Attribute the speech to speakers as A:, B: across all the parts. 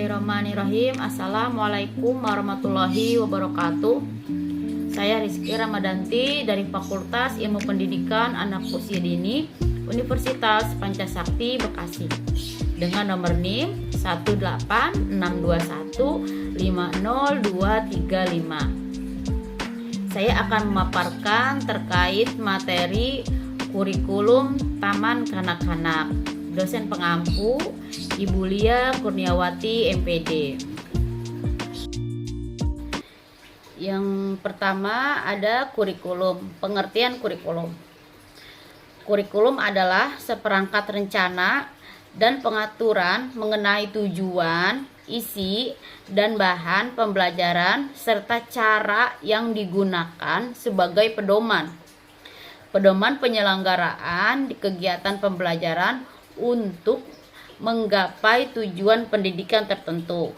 A: Bismillahirrahmanirrahim. Assalamualaikum warahmatullahi wabarakatuh. Saya Rizky Ramadanti dari Fakultas Ilmu Pendidikan Anak Usia Dini Universitas Pancasakti Bekasi dengan nomor NIM 18621502235. Saya akan memaparkan terkait materi kurikulum Taman Kanak-Kanak. Dosen pengampu Ibu Lia Kurniawati MPD. Yang pertama ada kurikulum. Pengertian kurikulum. Kurikulum adalah seperangkat rencana dan pengaturan mengenai tujuan, isi, dan bahan pembelajaran serta cara yang digunakan sebagai pedoman penyelenggaraan di kegiatan pembelajaran untuk menggapai tujuan pendidikan tertentu.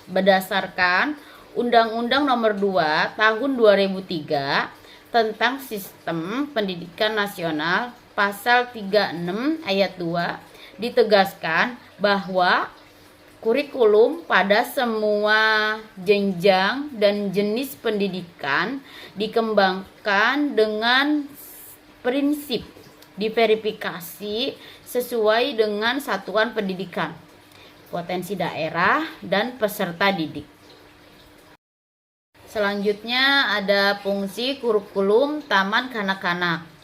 A: Berdasarkan Undang-Undang Nomor 2 Tahun 2003 tentang Sistem Pendidikan Nasional, Pasal 36 Ayat 2 ditegaskan bahwa kurikulum pada semua jenjang dan jenis pendidikan dikembangkan dengan prinsip diverifikasi sesuai dengan satuan pendidikan, potensi daerah, dan peserta didik. Selanjutnya ada fungsi kurikulum Taman Kanak-Kanak.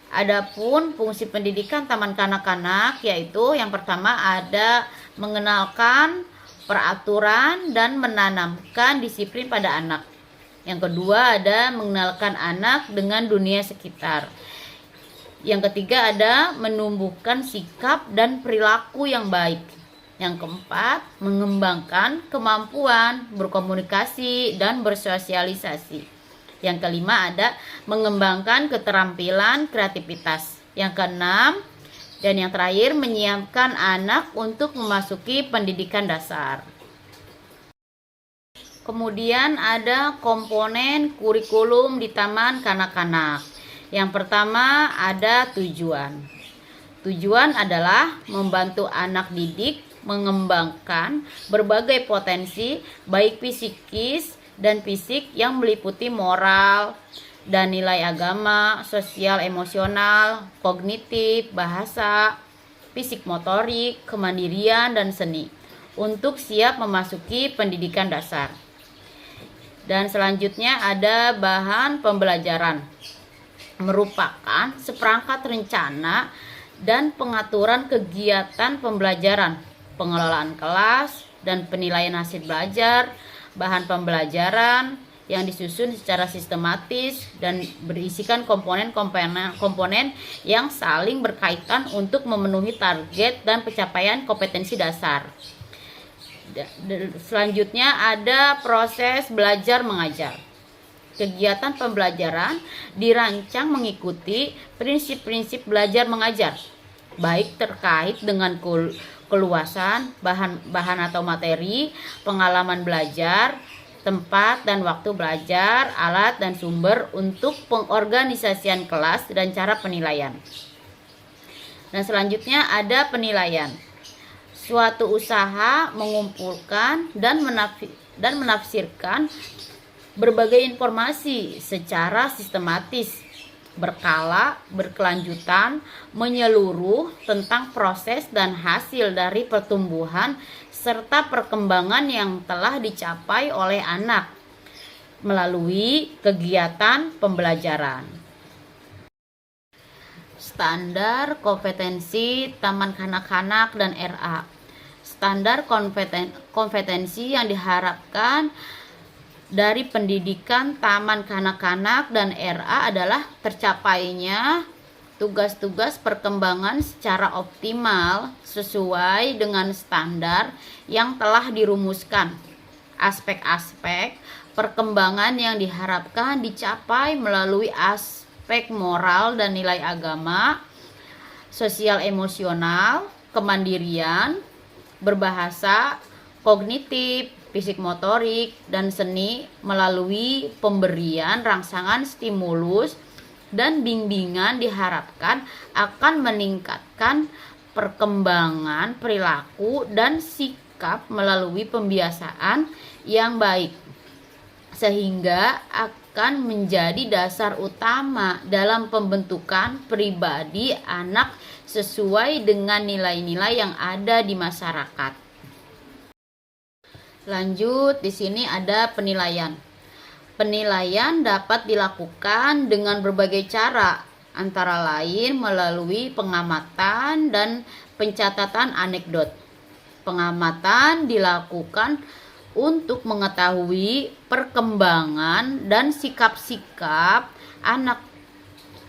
A: Adapun fungsi pendidikan Taman Kanak-Kanak yaitu yang pertama ada mengenalkan peraturan dan menanamkan disiplin pada anak. Yang kedua ada mengenalkan anak dengan dunia sekitar. Yang ketiga ada menumbuhkan sikap dan perilaku yang baik. Yang keempat, mengembangkan kemampuan berkomunikasi dan bersosialisasi. Yang kelima ada mengembangkan keterampilan kreativitas. Yang keenam dan yang terakhir menyiapkan anak untuk memasuki pendidikan dasar. Kemudian ada komponen kurikulum di Taman Kanak-Kanak. Yang pertama ada tujuan. Tujuan adalah membantu anak didik mengembangkan berbagai potensi baik psikis dan fisik yang meliputi moral dan nilai agama, sosial, emosional, kognitif, bahasa, fisik motorik, kemandirian, dan seni untuk siap memasuki pendidikan dasar. Dan selanjutnya ada bahan pembelajaran. Merupakan seperangkat rencana dan pengaturan kegiatan pembelajaran, pengelolaan kelas, dan penilaian hasil belajar, bahan pembelajaran yang disusun secara sistematis dan berisikan komponen yang saling berkaitan untuk memenuhi target dan pencapaian kompetensi dasar. Selanjutnya ada proses belajar mengajar. Kegiatan pembelajaran dirancang mengikuti prinsip-prinsip belajar mengajar, baik terkait dengan keluasan, bahan atau materi, pengalaman belajar, tempat dan waktu belajar, alat dan sumber untuk pengorganisasian kelas dan cara penilaian. Dan selanjutnya ada penilaian. Suatu usaha mengumpulkan dan menafsirkan berbagai informasi secara sistematis, berkala, berkelanjutan, menyeluruh tentang proses dan hasil dari pertumbuhan serta perkembangan yang telah dicapai oleh anak melalui kegiatan pembelajaran. Standar kompetensi Taman Kanak-Kanak dan RA. Standar kompetensi yang diharapkan dari pendidikan Taman Kanak-Kanak dan RA adalah tercapainya tugas-tugas perkembangan secara optimal sesuai dengan standar yang telah dirumuskan. Aspek-aspek perkembangan yang diharapkan dicapai melalui aspek moral dan nilai agama, sosial emosional, kemandirian, berbahasa, kognitif, fisik motorik, dan seni melalui pemberian rangsangan stimulus dan bimbingan diharapkan akan meningkatkan perkembangan perilaku dan sikap melalui pembiasaan yang baik, sehingga akan menjadi dasar utama dalam pembentukan pribadi anak sesuai dengan nilai-nilai yang ada di masyarakat. Lanjut, di sini ada penilaian. Penilaian dapat dilakukan dengan berbagai cara, antara lain melalui pengamatan dan pencatatan anekdot. Pengamatan dilakukan untuk mengetahui perkembangan dan sikap-sikap anak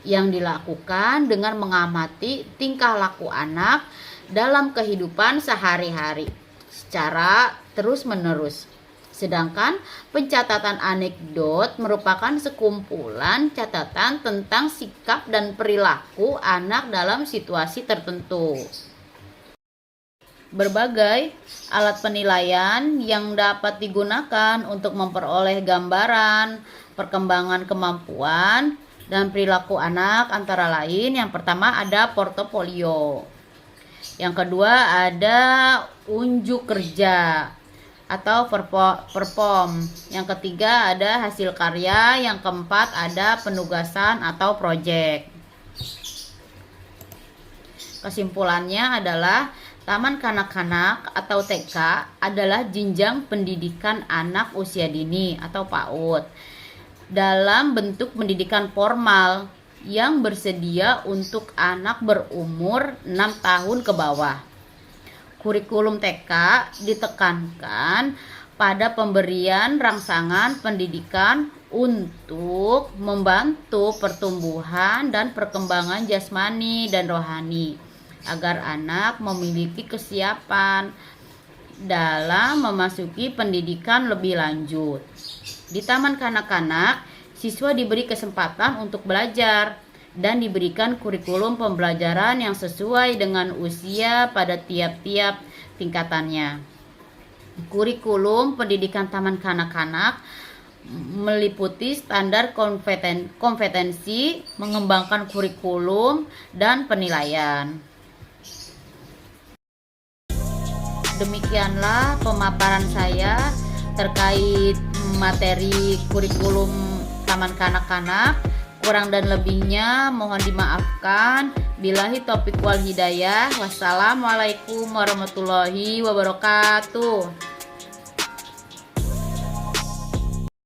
A: yang dilakukan dengan mengamati tingkah laku anak dalam kehidupan sehari-hari secara terus-menerus. Sedangkan pencatatan anekdot merupakan sekumpulan catatan tentang sikap dan perilaku anak dalam situasi tertentu. Berbagai alat penilaian yang dapat digunakan untuk memperoleh gambaran perkembangan kemampuan dan perilaku anak antara lain, yang pertama ada portofolio, yang kedua ada unjuk kerja atau perform, yang ketiga ada hasil karya, yang keempat ada penugasan atau proyek. Kesimpulannya adalah taman kanak-kanak atau TK adalah jenjang pendidikan anak usia dini atau PAUD dalam bentuk pendidikan formal yang bersedia untuk anak berumur 6 tahun ke bawah. Kurikulum TK ditekankan pada pemberian rangsangan pendidikan untuk membantu pertumbuhan dan perkembangan jasmani dan rohani, agar anak memiliki kesiapan dalam memasuki pendidikan lebih lanjut. Di taman kanak-kanak, siswa diberi kesempatan untuk belajar dan diberikan kurikulum pembelajaran yang sesuai dengan usia pada tiap-tiap tingkatannya. Kurikulum pendidikan taman kanak-kanak meliputi standar kompetensi, mengembangkan kurikulum, dan penilaian. Demikianlah pemaparan saya terkait materi kurikulum taman kanak-kanak. Kurang dan lebihnya mohon dimaafkan. Billahi taufiq wal hidayah. Wassalamualaikum warahmatullahi wabarakatuh.